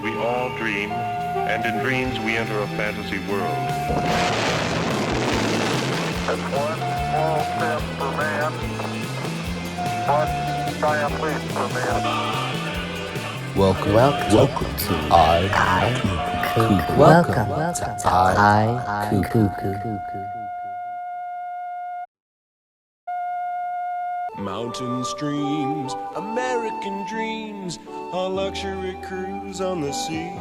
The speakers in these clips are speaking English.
We all dream, and in dreams we enter a fantasy world. It's one small step for man, one giant leap for man. Welcome to iCuckoo. Welcome to iCuckoo. Mountain streams, American dreams, a luxury cruise on the sea.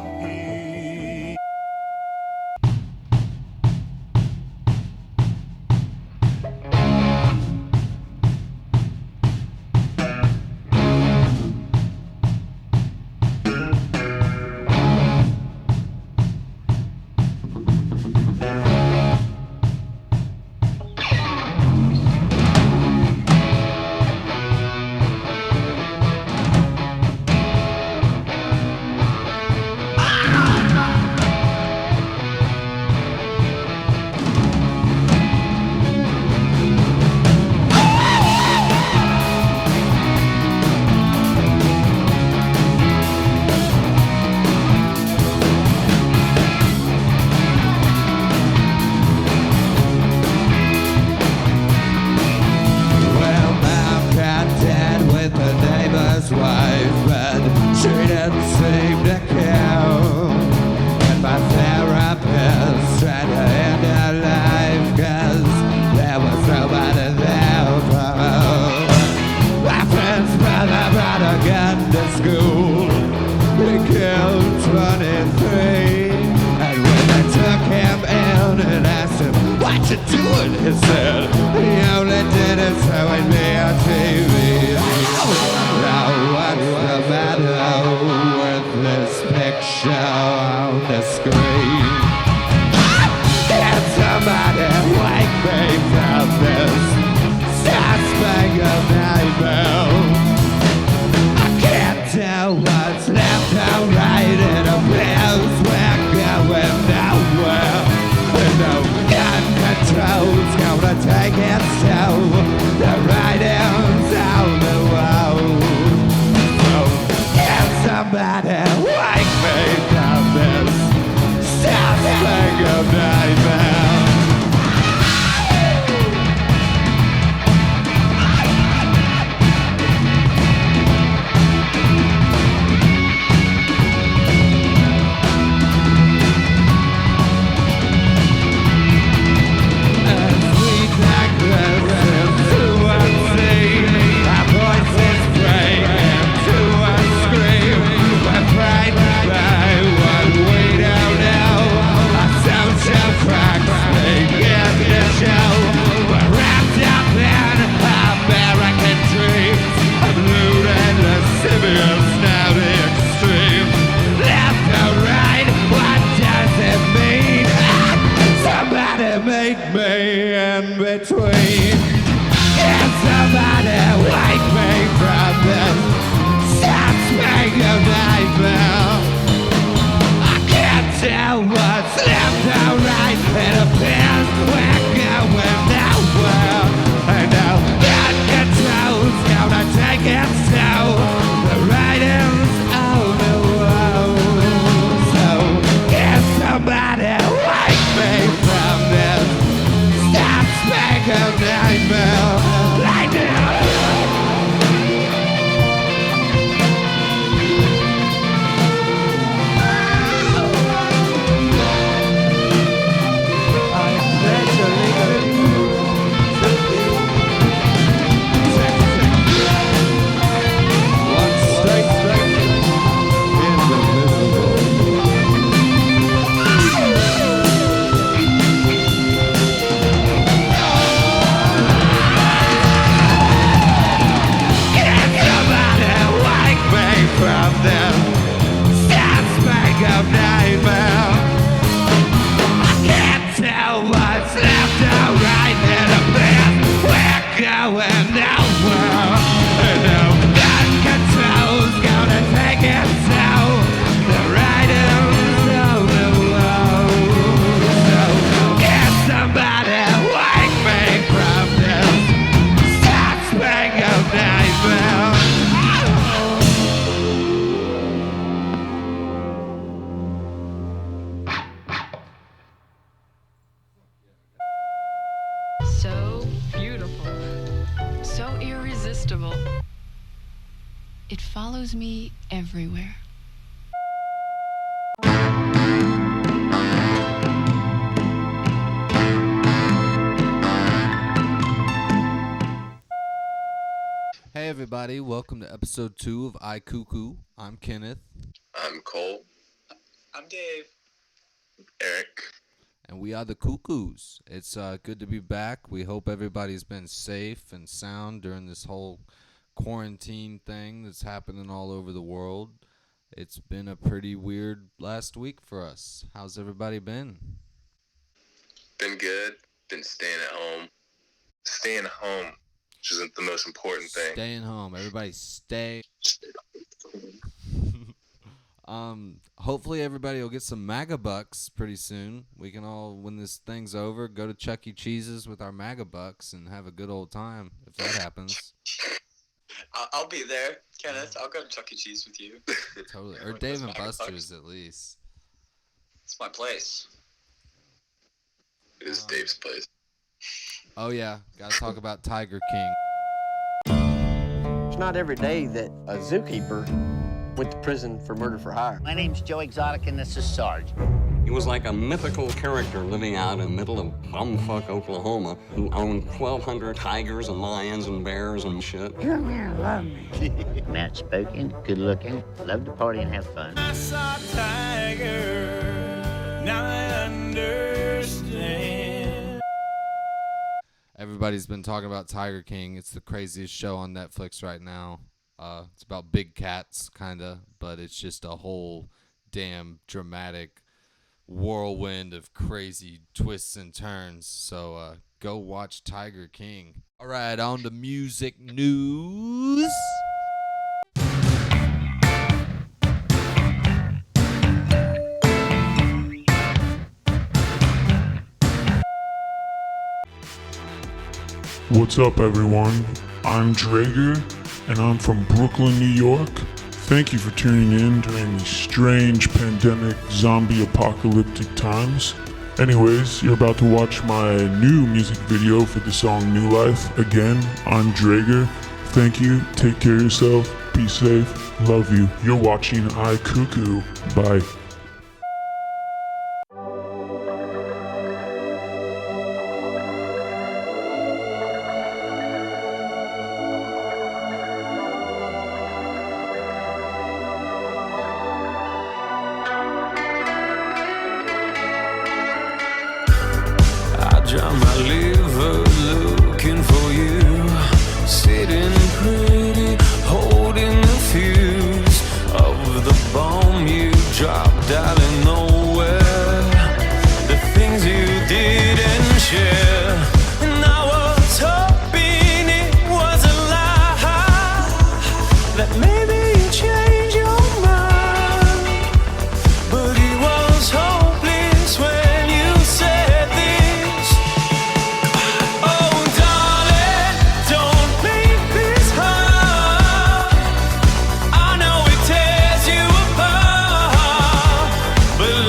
It follows me everywhere. Hey everybody, welcome to episode 2 of iCuckoo. I'm Kenneth. I'm Cole. I'm Dave. Eric. And we are the Cuckoos. It's good to be back. We hope everybody's been safe and sound during this whole quarantine thing that's happening all over the world. It's been a pretty weird last week for us. How's everybody been? Been good. Been staying at home. Staying home, which isn't the most important thing. Staying home. Everybody stay. Hopefully everybody will get some MAGA bucks pretty soon. We can all, when this thing's over, go to Chuck E. Cheese's with our MAGA bucks and have a good old time, if that happens. I'll be there, Kenneth. I'll go to Chuck E. Cheese with you. Totally. Or Dave and Buster's, at least. It's my place. It is Dave's place. Oh, yeah. Gotta talk about Tiger King. It's not every day that a zookeeper went to prison for murder for hire. My name's Joe Exotic, and this is Sarge. He was like a mythical character living out in the middle of bumfuck Oklahoma who owned 1,200 tigers and lions and bears and shit. Come here, love me. Matt spoken, good looking, love to party and have fun. I saw Tiger, now I understand. Everybody's been talking about Tiger King. It's the craziest show on Netflix right now. It's about big cats, kind of, but it's just a whole damn dramatic whirlwind of crazy twists and turns. So go watch Tiger King. All right, on to music news. What's up, everyone? I'm Drager, and I'm from Brooklyn, New York. Thank you for tuning in during these strange pandemic zombie apocalyptic times. Anyways, you're about to watch my new music video for the song New Life. Again, I'm Drager. Thank you, take care of yourself, be safe, love you. You're watching iCuckoo. Bye. Drown my liver looking for you, sitting pretty, holding the fuse of the bomb you dropped out of nowhere. The things you didn't share, and I was hoping it was a lie, that maybe you changed your mind, but it was hopeless when you said this. But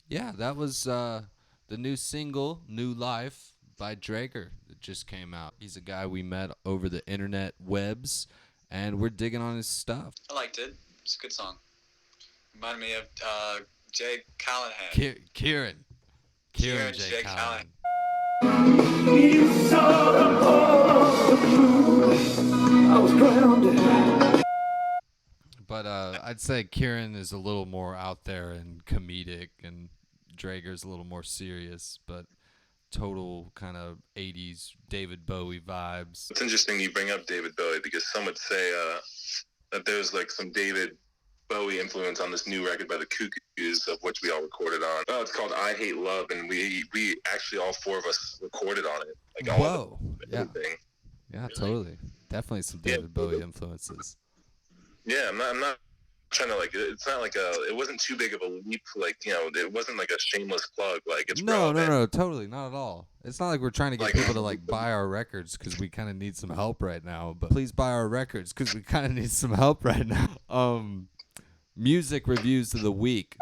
Yeah, that was the new single, New Life, by Drager that just came out. He's a guy we met over the internet webs, and we're digging on his stuff. I liked it. It's a good song. Reminded me of Jay Callahan. Kieran J. J. Callahan. But I'd say Kieran is a little more out there and comedic, and Drager's a little more serious, but total kind of 80s David Bowie vibes. It's interesting you bring up David Bowie because some would say that there's like some David Bowie influence on this new record by the Cuckoos, of which we all recorded on. Oh, it's called I Hate Love, and we actually all four of us recorded on it. Like all everything. Yeah, totally. Definitely some David Bowie influences. Yeah, I'm not trying to it's not like it wasn't too big of a leap, it wasn't like a shameless plug, it's no, totally, not at all. It's not like we're trying to get people to buy our records because we kind of need some help right now, but please buy our records because we kind of need some help right now. Music reviews of the week.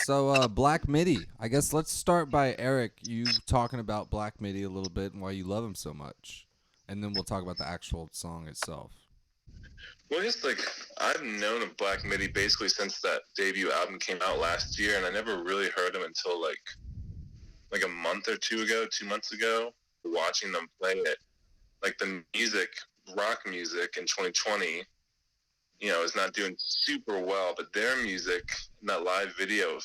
So, Black Midi. I guess let's start by Eric, you talking about Black Midi a little bit and why you love him so much. And then we'll talk about the actual song itself. Well, just I've known of Black Midi basically since that debut album came out last year, and I never really heard him until like a month or 2 months ago, watching them play it. The music, rock music in 2020, is not doing super well, but their music in that live video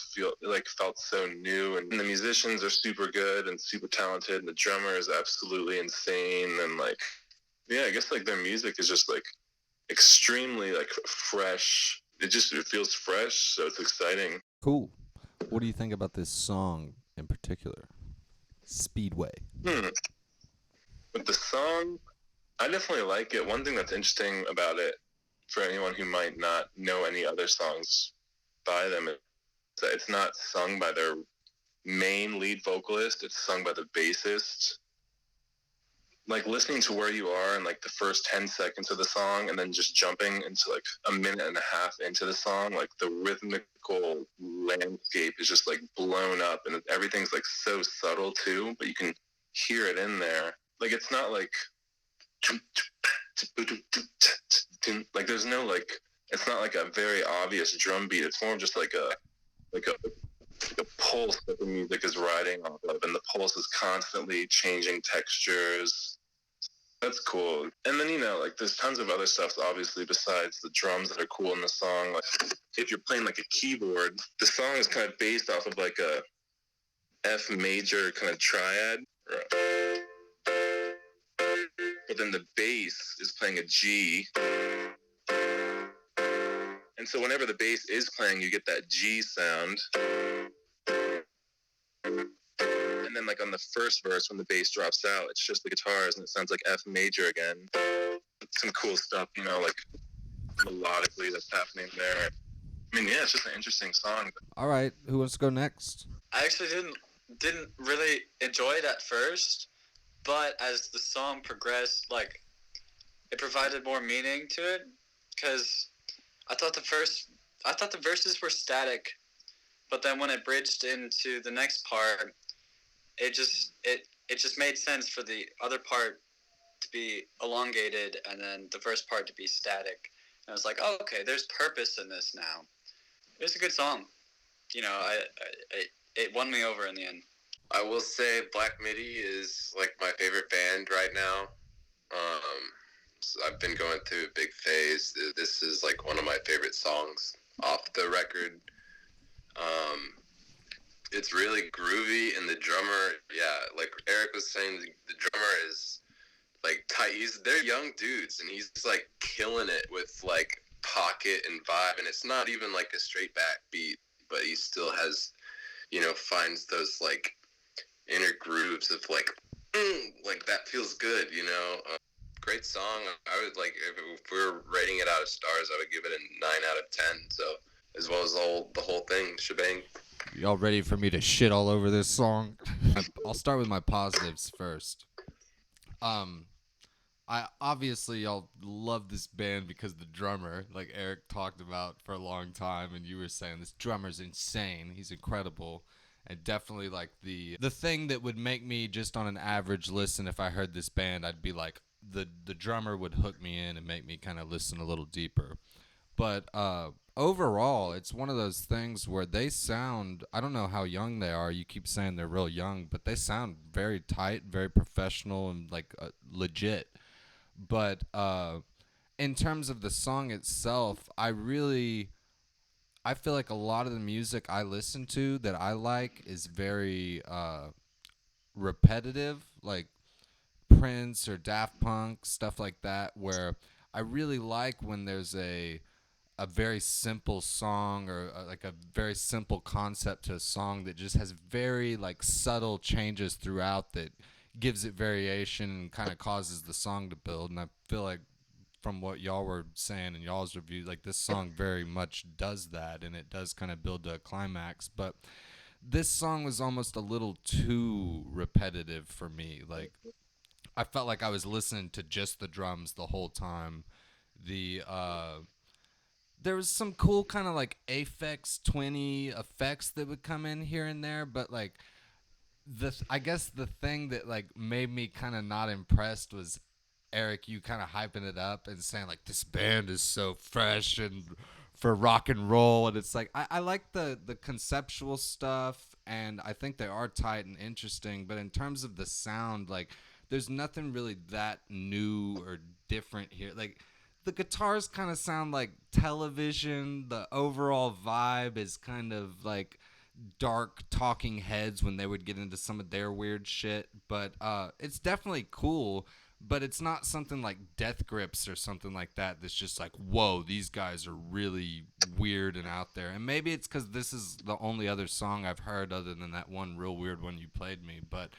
felt so new, and the musicians are super good and super talented, and the drummer is absolutely insane, and I guess their music is just extremely fresh. It feels fresh, so it's exciting. Cool. What do you think about this song in particular? Speedway. With the song, I definitely like it. One thing that's interesting about it, for anyone who might not know any other songs by them, is that it's not sung by their main lead vocalist, it's sung by the bassist. Listening to Where You Are in the first 10 seconds of the song, and then just jumping into a minute and a half into the song, the rhythmical landscape is just blown up, and everything's so subtle too, but you can hear it in there. It's not there's no it's not a very obvious drum beat. It's more of just a pulse that the music is riding off of, and the pulse is constantly changing textures. That's cool. And then there's tons of other stuff obviously besides the drums that are cool in the song. If you're playing a keyboard, the song is kind of based off of a F major kind of triad, but then the bass is playing a G. And so whenever the bass is playing, you get that G sound. And then on the first verse, when the bass drops out, it's just the guitars and it sounds like F major again. Some cool stuff, melodically that's happening there. It's just an interesting song. All right, who wants to go next? I actually didn't really enjoy it at first, but as the song progressed, it provided more meaning to it, because I thought the verses were static, but then when it bridged into the next part, it just made sense for the other part to be elongated and then the first part to be static. And I was like, oh, okay, there's purpose in this now. It was a good song. It won me over in the end. I will say Black Midi is my favorite band right now. So I've been going through a big phase. This is one of my favorite songs off the record. It's really groovy, and the drummer, like Eric was saying, the drummer is tight. They're young dudes, and he's killing it with pocket and vibe, and it's not even a straight back beat, but he still has, finds those like inner grooves of like that feels good, Great song. I would like, if we were rating it out of stars, I would give it a 9 out of 10. So as well as the whole thing, shebang. Y'all ready for me to shit all over this song? I'll start with my positives first. I obviously y'all love this band because the drummer, like Eric talked about for a long time, and you were saying this drummer's insane. He's incredible, and definitely like the thing that would make me just on an average listen, if I heard this band, I'd be like the drummer would hook me in and make me kind of listen a little deeper. But overall, it's one of those things where they sound, I don't know how young they are. You keep saying they're real young, but they sound very tight, very professional, and like legit. But in terms of the song itself, I feel like a lot of the music I listen to that I like is very repetitive, like Prince or Daft Punk, stuff like that, where I really like when there's a very simple song or like a very simple concept to a song that just has very like subtle changes throughout that gives it variation and kind of causes the song to build. And I feel like from what y'all were saying in y'all's review, like this song very much does that, and it does kind of build to a climax. But this song was almost a little too repetitive for me. Like I felt like I was listening to just the drums the whole time. There was some cool kind of like Aphex Twinny effects that would come in here and there, but like I guess the thing that like made me kind of not impressed was Eric, you kind of hyping it up and saying like this band is so fresh and for rock and roll, and it's like I like the conceptual stuff, and I think they are tight and interesting, but in terms of the sound, like there's nothing really that new or different here. Like the guitars kind of sound like television. The overall vibe is kind of like dark Talking Heads when they would get into some of their weird shit. But it's definitely cool, but it's not something like Death Grips or something like that that's just like, whoa, these guys are really weird and out there. And maybe it's because this is the only other song I've heard other than that one real weird one you played me. But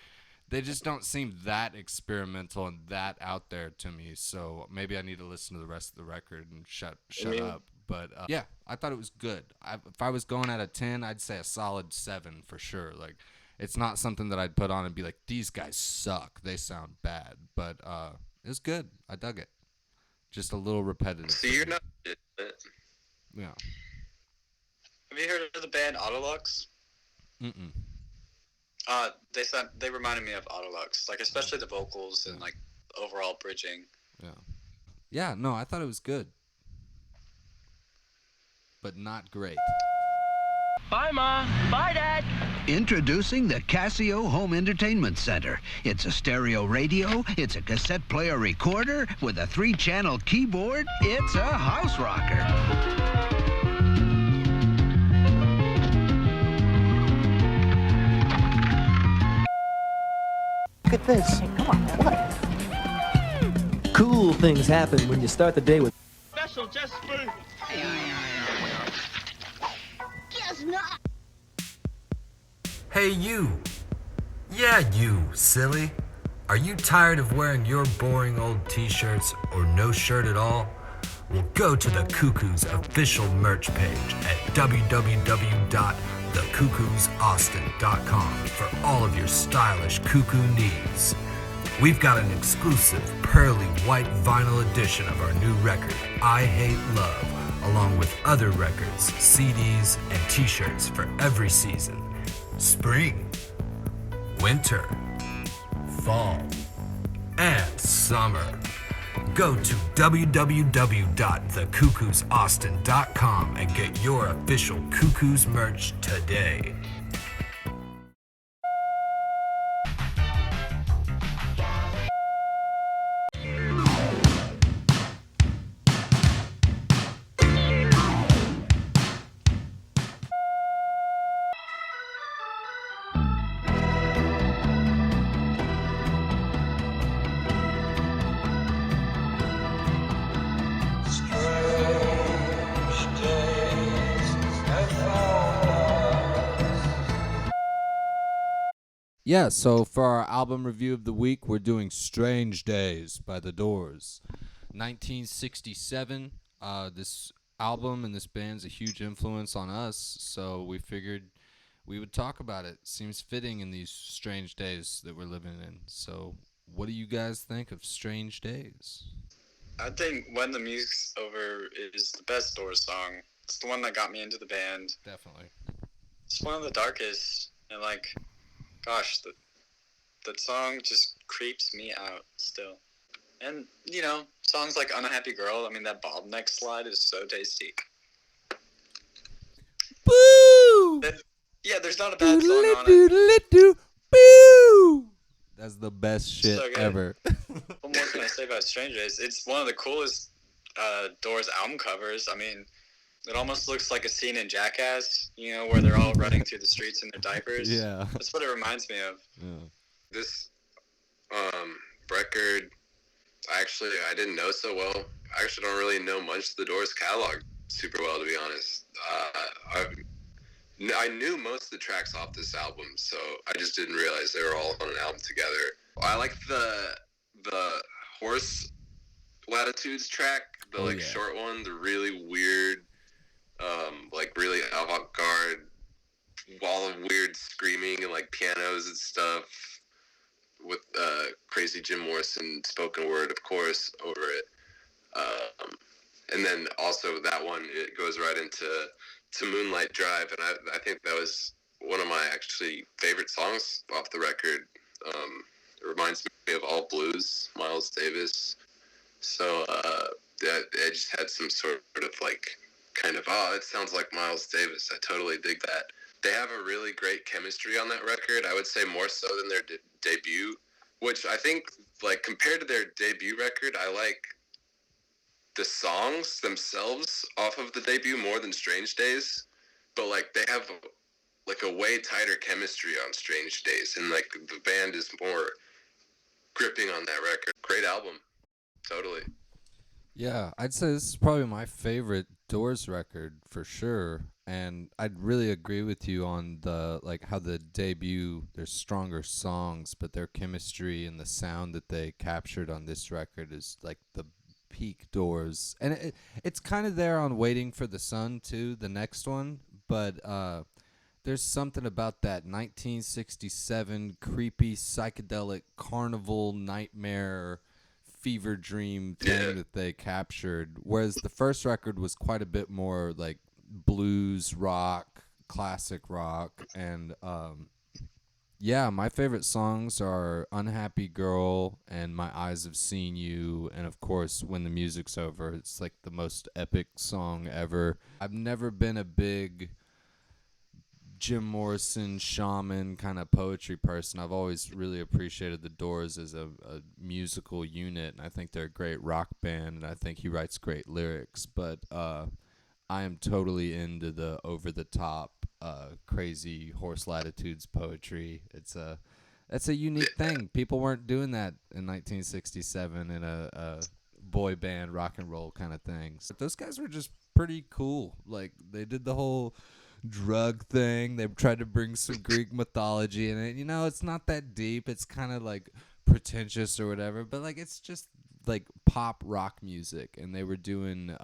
they just don't seem that experimental and that out there to me. So maybe I need to listen to the rest of the record and shut up. But yeah, I thought it was good. If I was going at a 10, I'd say a solid 7 for sure. Like, it's not something that I'd put on and be like, these guys suck. They sound bad. But it was good. I dug it. Just a little repetitive. So you're not... Yeah. Have you heard of the band Autolux? Mm-mm. They reminded me of Autolux, like especially the vocals and like overall bridging. Yeah, no, I thought it was good, but not great. Bye, Ma. Bye, Dad. Introducing the Casio Home Entertainment Center. It's a stereo radio, it's a cassette player recorder, with a 3-channel keyboard. It's a house rocker. Look at this. Hey, come on, man. What? Cool things happen when you start the day with Special just for... Guess not. Hey, you. Yeah, you, silly. Are you tired of wearing your boring old t-shirts or no shirt at all? Well, go to the Cuckoo's official merch page at www.thecuckoosAustin.com for all of your stylish cuckoo needs. We've got an exclusive pearly white vinyl edition of our new record, I Hate Love, along with other records, CDs, and t-shirts for every season. Spring, winter, fall, and summer. Go to www.thecuckoosAustin.com and get your official Cuckoos merch today. Strange days have found Yeah, so for our album review of the week, we're doing Strange Days by The Doors. 1967. This album and this band's a huge influence on us, so we figured we would talk about it. Seems fitting in these strange days that we're living in. So what do you guys think of Strange Days? I think When the Music's Over is the best Doors song. It's the one that got me into the band. Definitely. It's one of the darkest, and like, gosh, that song just creeps me out still. And, you know, songs like Unhappy Girl, I mean, that bob neck slide is so tasty. Boo! Yeah, there's not a bad song on it. Doodle-doo, boo! That's the best shit So good. ever. What more can I say about Strange Days? It's one of the coolest Doors album covers. I mean, it almost looks like a scene in Jackass, you know, where they're all running through the streets in their diapers. Yeah. That's what it reminds me of. Yeah. This record, I didn't know so well. I actually don't really know much of the Doors catalog super well, to be honest. I knew most of the tracks off this album, so I just didn't realize they were all on an album together. I like the Horse Latitudes track, the short one, the really weird, like really avant-garde, all of weird screaming and like pianos and stuff with crazy Jim Morrison spoken word, of course, over it. And then also that one, it goes right into Moonlight Drive, and I think that was one of my actually favorite songs off the record. It reminds me of All Blues, Miles Davis. So I just had some sort of like kind of, it sounds like Miles Davis. I totally dig that. They have a really great chemistry on that record. I would say more so than their debut, which I think, like, compared to their debut record, I like the songs themselves off of the debut more than Strange Days. But, like, they have, like, a way tighter chemistry on Strange Days. And, like, the band is more gripping on that record. Great album. Totally. Yeah, I'd say this is probably my favorite Doors record for sure. And I'd really agree with you on the, like, how the debut, there's stronger songs, but their chemistry and the sound that they captured on this record is like the peak Doors. And it's kind of there on Waiting for the Sun too, the next one, but there's something about that 1967 creepy psychedelic carnival nightmare fever dream thing that they captured, whereas the first record was quite a bit more like blues rock, classic rock. And yeah, my favorite songs are Unhappy Girl and My Eyes Have Seen You, and of course When the Music's Over. It's like the most epic song ever. I've never been a big Jim Morrison shaman kind of poetry person. I've always really appreciated the Doors as a musical unit, and I think they're a great rock band, and I think he writes great lyrics. But I am totally into the over-the-top, crazy Horse Latitudes poetry. That's a unique thing. People weren't doing that in 1967 in a boy band rock and roll kind of thing. So those guys were just pretty cool. Like, they did the whole drug thing. They tried to bring some Greek mythology in it. You know, it's not that deep. It's kind of like pretentious or whatever, but like it's just like pop rock music, and they were doing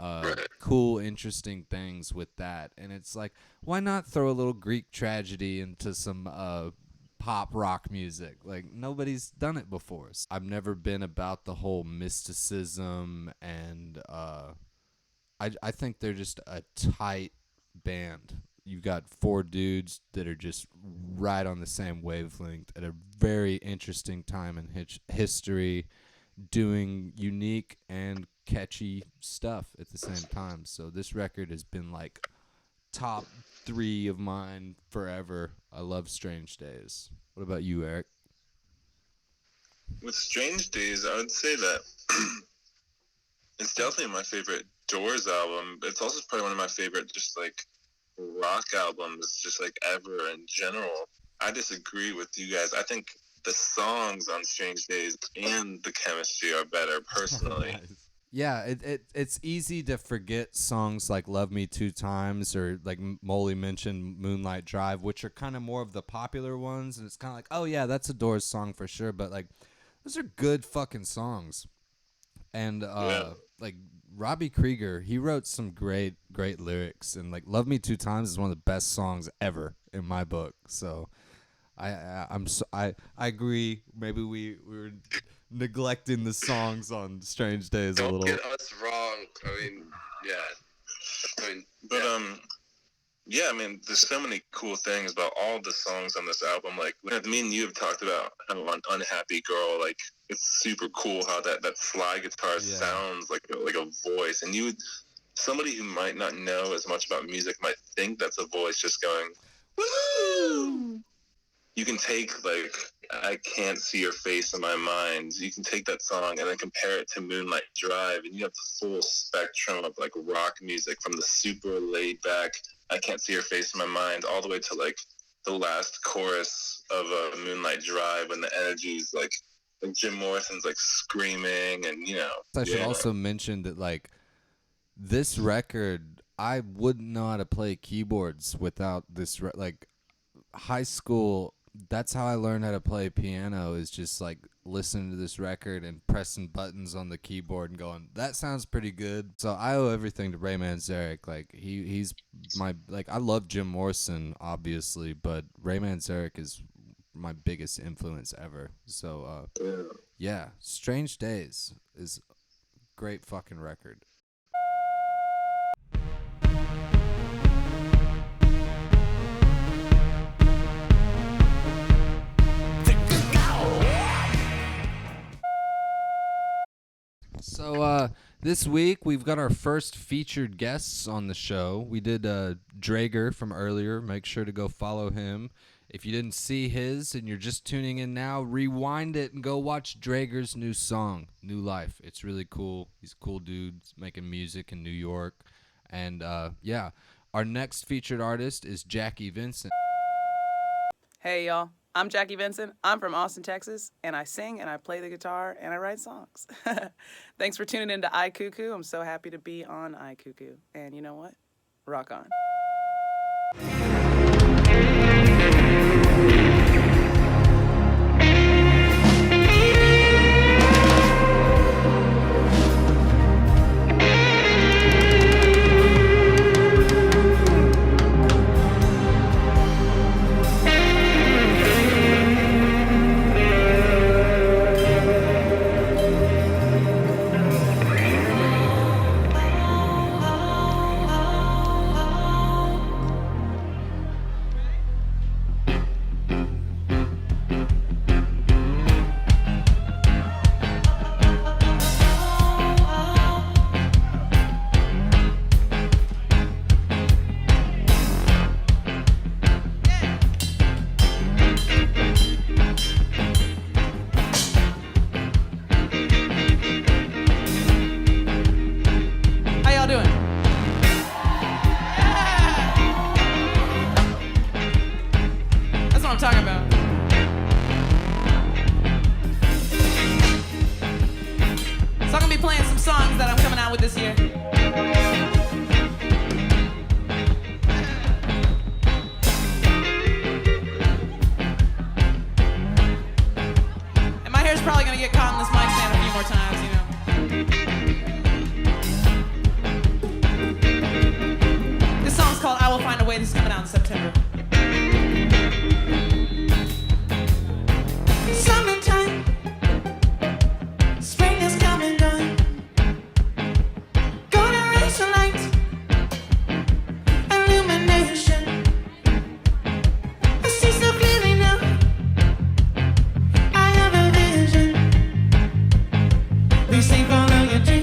cool, interesting things with that. And it's like, why not throw a little Greek tragedy into some pop rock music? Like, nobody's done it before. So I've never been about the whole mysticism, and I think they're just a tight band. You've got four dudes that are just right on the same wavelength at a very interesting time in history, doing unique and catchy stuff at the same time. So this record has been like top 3 of mine forever. I love Strange Days. What about you, Eric? With Strange Days, I would say that it's definitely my favorite Doors album. It's also probably one of my favorite just like rock albums just like ever in general. I disagree with you guys. I think the songs on Strange Days and the chemistry are better personally. Nice. Yeah, it's easy to forget songs like Love Me Two Times or like Molly mentioned Moonlight Drive, which are kind of more of the popular ones. And it's kind of like, oh, yeah, that's a Doors song for sure. But like those are good fucking songs. And like Robbie Krieger, he wrote some great lyrics. And like Love Me Two Times is one of the best songs ever in my book. So I agree. Maybe we were neglecting the songs on Strange Days a little. Don't get us wrong. I mean, yeah, I mean, there's so many cool things about all the songs on this album. Like, me and you have talked about kind of an Unhappy Girl. Like, it's super cool how that fly guitar sounds like a voice. And somebody who might not know as much about music might think that's a voice just going, woo! You can take, like, I Can't See Your Face in My Mind. You can take that song and then compare it to Moonlight Drive, and you have the full spectrum of, like, rock music from the super laid-back I Can't See Your Face in My Mind all the way to, like, the last chorus of Moonlight Drive when the energy's, like Jim Morrison's, like, screaming and, you know. I should also mention that, like, this record, I wouldn't know how to play keyboards without this, like, high school, that's how I learned how to play piano, is just like listening to this record and pressing buttons on the keyboard and going, that sounds pretty good. So I owe everything to Ray Manzarek. Like he's my, like, I love Jim Morrison obviously, but Ray Manzarek is my biggest influence ever. So yeah, Strange Days is a great fucking record. So this week we've got our first featured guests on the show. We did Drager from earlier. Make sure to go follow him. If you didn't see his and you're just tuning in now, rewind it and go watch Drager's new song, New Life. It's really cool. He's a cool dude making music in New York. And yeah, our next featured artist is Jackie Venson. Hey y'all, I'm Jackie Venson. I'm from Austin, Texas, and I sing and I play the guitar and I write songs. Thanks for tuning in to iCuckoo. I'm so happy to be on iCuckoo. And you know what? Rock on. Please take all of your dreams.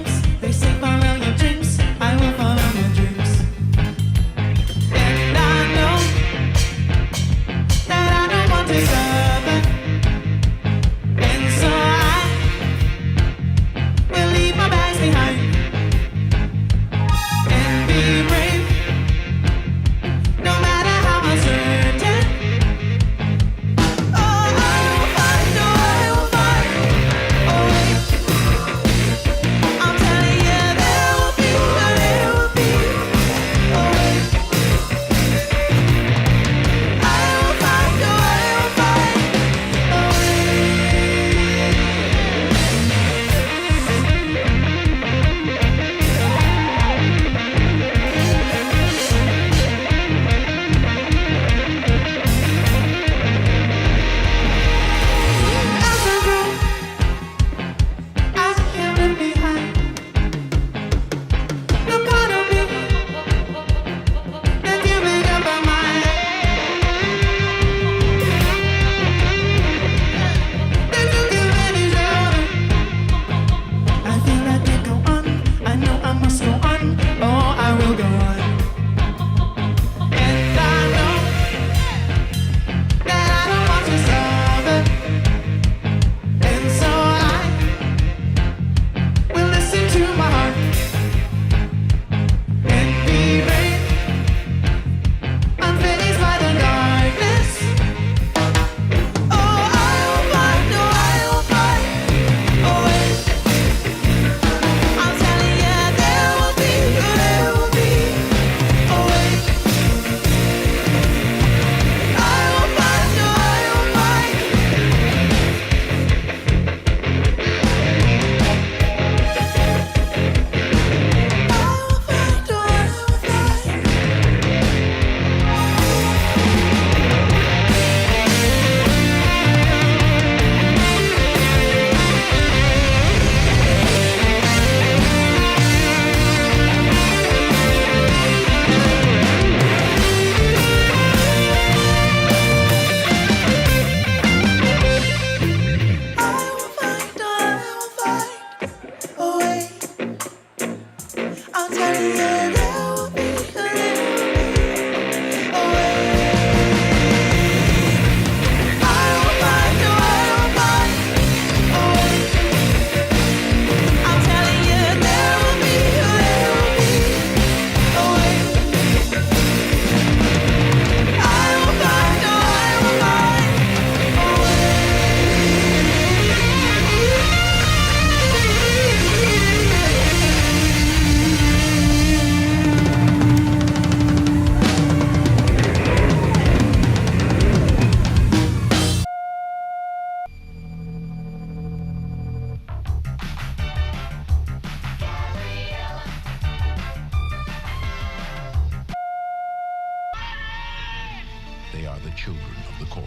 children of the corn.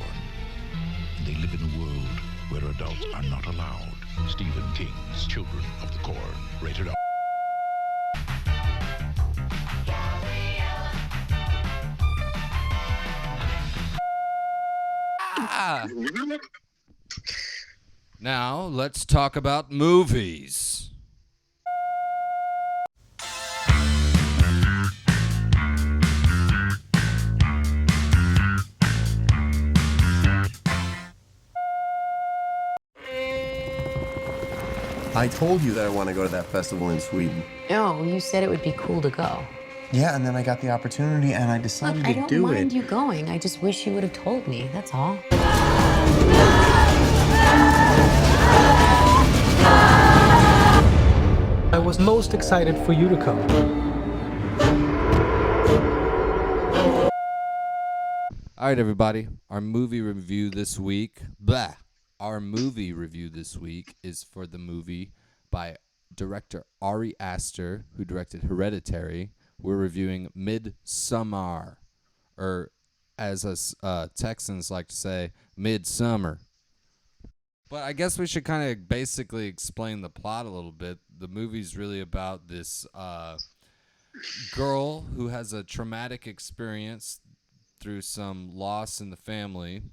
They live in a world where adults are not allowed. Stephen King's Children of the Corn, rated R. Now, let's talk about movies. I told you that I want to go to that festival in Sweden. No, you said it would be cool to go. Yeah, and then I got the opportunity and I decided Look, to I do don't it. mind you going. I just wish you would have told me. That's all. I was most excited for you to come. All right, everybody. Our movie review this week. Our movie review this week is for the movie by director Ari Aster, who directed Hereditary. We're reviewing Midsommar, or as us Texans like to say, Midsummer. But I guess we should kind of basically explain the plot a little bit. The movie's really about this girl who has a traumatic experience through some loss in the family,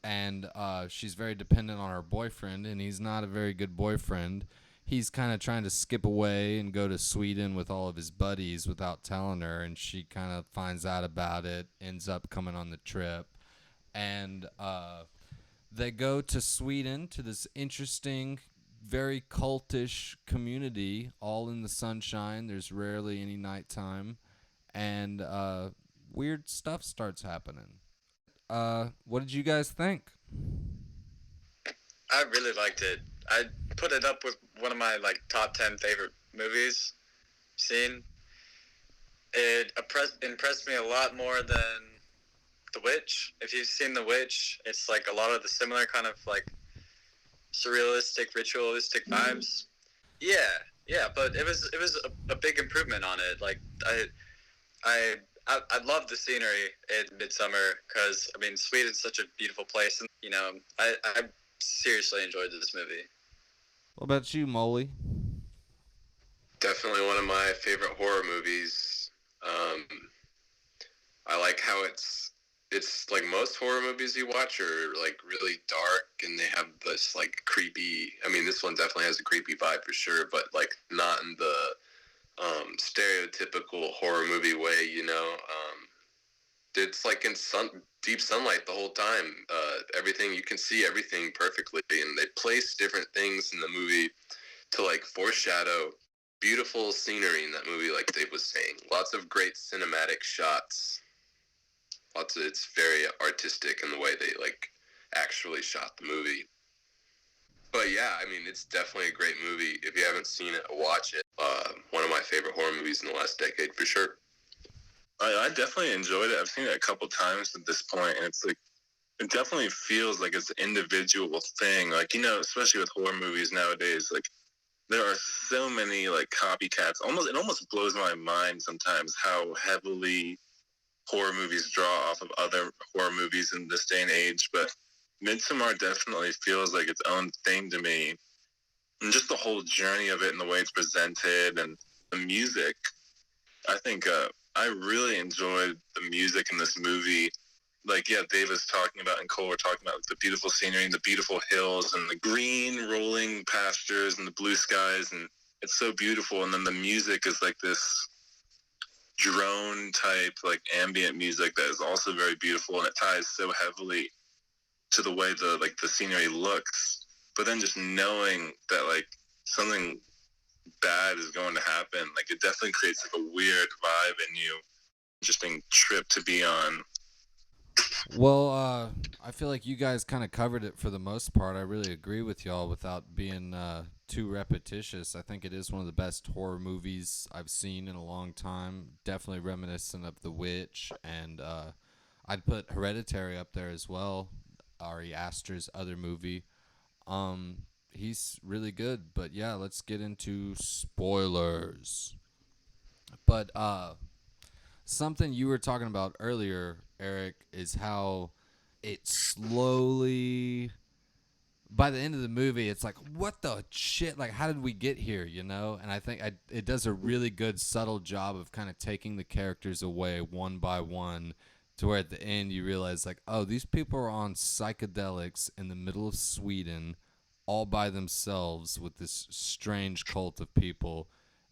and she's very dependent on her boyfriend, and he's not a very good boyfriend. He's kind of trying to skip away and go to Sweden with all of his buddies without telling her, and she kind of finds out about it, ends up coming on the trip, and they go to Sweden to this interesting, very cultish community, all in the sunshine. There's rarely any nighttime, and weird stuff starts happening. What did you guys think? I really liked it. I put it up with one of my top 10 favorite movies seen. It impressed me a lot more than The Witch. If you've seen The Witch, it's a lot of the similar kind of surrealistic, ritualistic vibes. Yeah, but it was a big improvement on it. I love the scenery in Midsommar because Sweden's such a beautiful place, and I seriously enjoyed this movie. What about you, Molly? Definitely one of my favorite horror movies. I like how it's like most horror movies you watch are really dark, and they have this creepy. This one definitely has a creepy vibe for sure, but not in the stereotypical horror movie way. It's in deep sunlight the whole time. Everything, you can see everything perfectly, and they place different things in the movie to foreshadow beautiful scenery in that movie, like Dave was saying. Lots of great cinematic shots. It's very artistic in the way they actually shot the movie. But yeah, it's definitely a great movie. If you haven't seen it, watch it. One of my favorite horror movies in the last decade, for sure. I definitely enjoyed it. I've seen it a couple times at this point, and it's it definitely feels like it's an individual thing. Especially with horror movies nowadays, there are so many copycats. It almost blows my mind sometimes how heavily horror movies draw off of other horror movies in this day and age. But Midsommar definitely feels like its own thing to me, and just the whole journey of it and the way it's presented and the music. I think I really enjoyed the music in this movie. Dave was talking about, and Cole were talking about the beautiful scenery and the beautiful hills and the green rolling pastures and the blue skies, and it's so beautiful. And then the music is this drone type ambient music that is also very beautiful, and it ties so heavily to the way the scenery looks. But then just knowing that something bad is going to happen, it definitely creates a weird vibe in you. Interesting trip to be on. Well, I feel like you guys kind of covered it for the most part. I really agree with y'all without being too repetitious. I think it is one of the best horror movies I've seen in a long time. Definitely reminiscent of The Witch, and I'd put Hereditary up there as well. Ari Aster's other movie. He's really good, but yeah, let's get into spoilers. But something you were talking about earlier, Eric, is how it slowly, by the end of the movie, it's like, what the shit? Like, how did we get here, you know? And I think it does a really good, subtle job of kind of taking the characters away one by one to where at the end you realize, like, oh, these people are on psychedelics in the middle of Sweden all by themselves with this strange cult of people.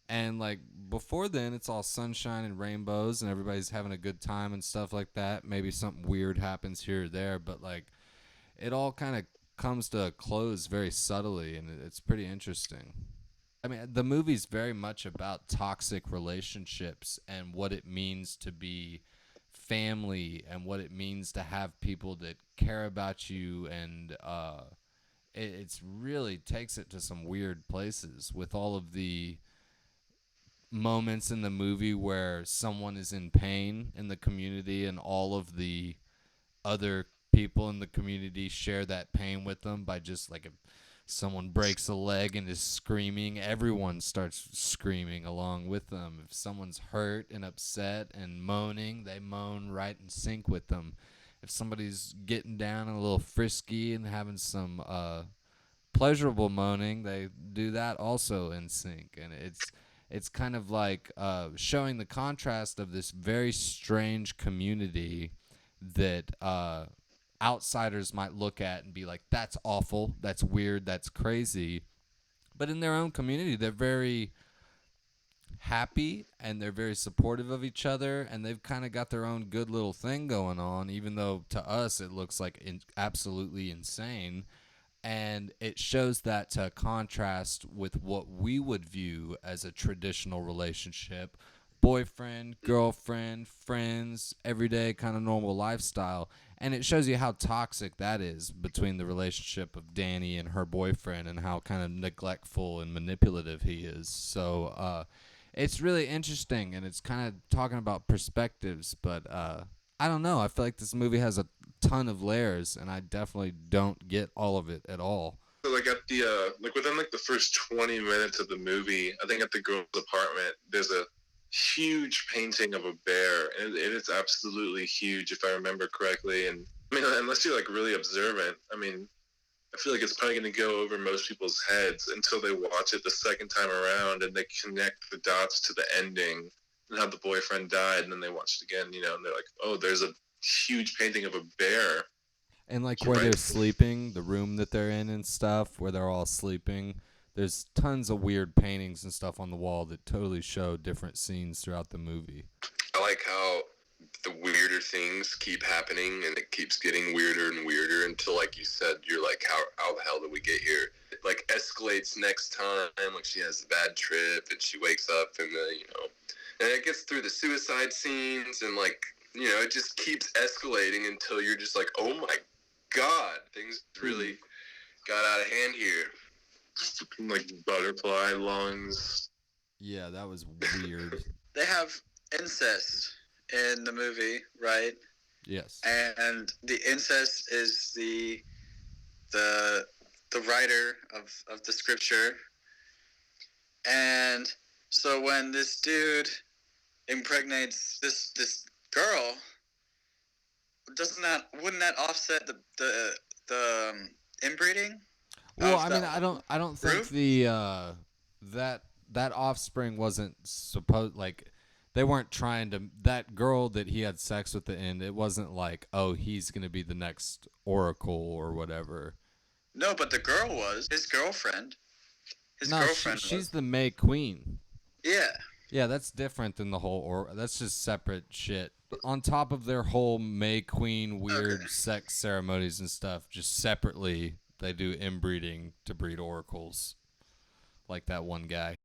And, like, before then, it's all sunshine and rainbows and everybody's having a good time and stuff like that. Maybe something weird happens here or there, but, like, it all kind of comes to a close very subtly, and it's pretty interesting. I mean, the movie's very much about toxic relationships and what it means to be family and what it means to have people that care about you, and it's really takes it to some weird places with all of the moments in the movie where someone is in pain in the community and all of the other people in the community share that pain with them by just, like, if someone breaks a leg and is screaming, everyone starts screaming along with them. If someone's hurt and upset and moaning, they moan right in sync with them. If somebody's getting down and a little frisky and having some pleasurable moaning, they do that also in sync. And it's kind of like showing the contrast of this very strange community that outsiders might look at and be like, that's awful, that's weird, that's crazy. But in their own community, they're very happy and they're very supportive of each other, and they've kind of got their own good little thing going on, even though to us it looks like absolutely insane. And it shows that to contrast with what we would view as a traditional relationship: boyfriend, girlfriend, friends, everyday kind of normal lifestyle. And it shows you how toxic that is between the relationship of Danny and her boyfriend, and how kind of neglectful and manipulative he is. So it's really interesting, and it's kind of talking about perspectives, but I don't know. I feel like this movie has a ton of layers, and I definitely don't get all of it at all. So, like, at the within like the first 20 minutes of the movie, I think at the girl's apartment, there's a huge painting of a bear, and it is absolutely huge, if I remember correctly. And I mean, unless you're like really observant, I mean, I feel like it's probably going to go over most people's heads until they watch it the second time around and they connect the dots to the ending and how the boyfriend died, and then they watch it again, you know, and they're like, oh, there's a huge painting of a bear. And like where they're sleeping, the room that they're in and stuff, where they're all sleeping, there's tons of weird paintings and stuff on the wall that totally show different scenes throughout the movie. I like how the weirder things keep happening, and it keeps getting weirder and weirder until, like you said, you're like, how the hell did we get here? It like escalates next time, like she has a bad trip and she wakes up and and it gets through the suicide scenes, and like, you know, it just keeps escalating until you're just like, oh my God, things really got out of hand here. Like butterfly lungs. Yeah, that was weird. They have incest in the movie, right? Yes. And the incest is the writer of the scripture. And so when this dude impregnates this girl, wouldn't that offset the inbreeding? Well, I mean, I don't think the that offspring wasn't supposed, like, they weren't trying to, that girl that he had sex with at the end, it wasn't like, oh, he's gonna be the next oracle or whatever. No, but the girl was his girlfriend. She's the May Queen. Yeah. Yeah, that's different than the whole, that's just separate shit. On top of their whole May Queen weird sex ceremonies and stuff, just separately, they do inbreeding to breed oracles. Like that one guy.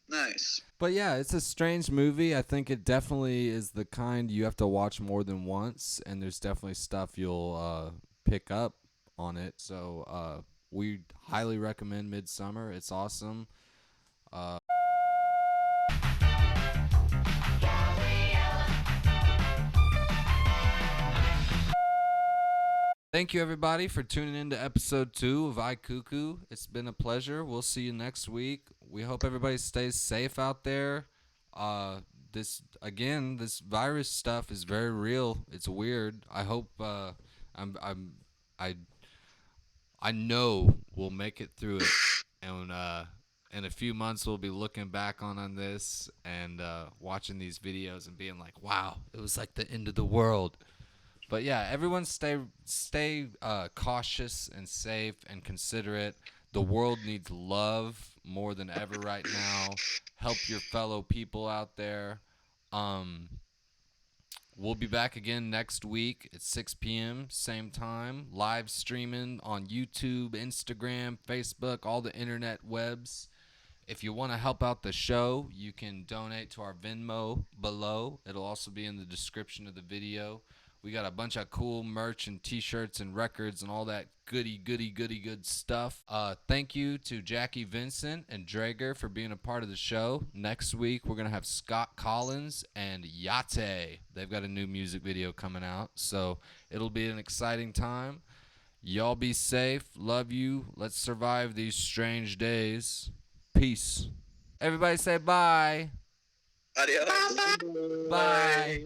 Nice. But yeah, it's a strange movie. I think it definitely is the kind you have to watch more than once, and there's definitely stuff you'll pick up on it. So we highly recommend Midsommar. It's awesome. Thank you, everybody, for tuning in to episode 2 of iCuckoo. It's been a pleasure. We'll see you next week. We hope everybody stays safe out there. this virus stuff is very real. It's weird. I hope I know we'll make it through it, and in a few months we'll be looking back on this and watching these videos and being like, wow, it was like the end of the world. But yeah, everyone stay cautious and safe and considerate. The world needs love more than ever right now. Help your fellow people out there. We'll be back again next week at 6 p.m. same time, live streaming on YouTube, Instagram, Facebook, all the internet webs. If you want to help out the show, you can donate to our Venmo below. It'll also be in the description of the video. We got a bunch of cool merch and t-shirts and records and all that good stuff. Thank you to Jackie Venson and Drager for being a part of the show. Next week, we're going to have Scott Collins and Yate. They've got a new music video coming out, so it'll be an exciting time. Y'all be safe. Love you. Let's survive these strange days. Peace. Everybody say bye. Adios. Bye.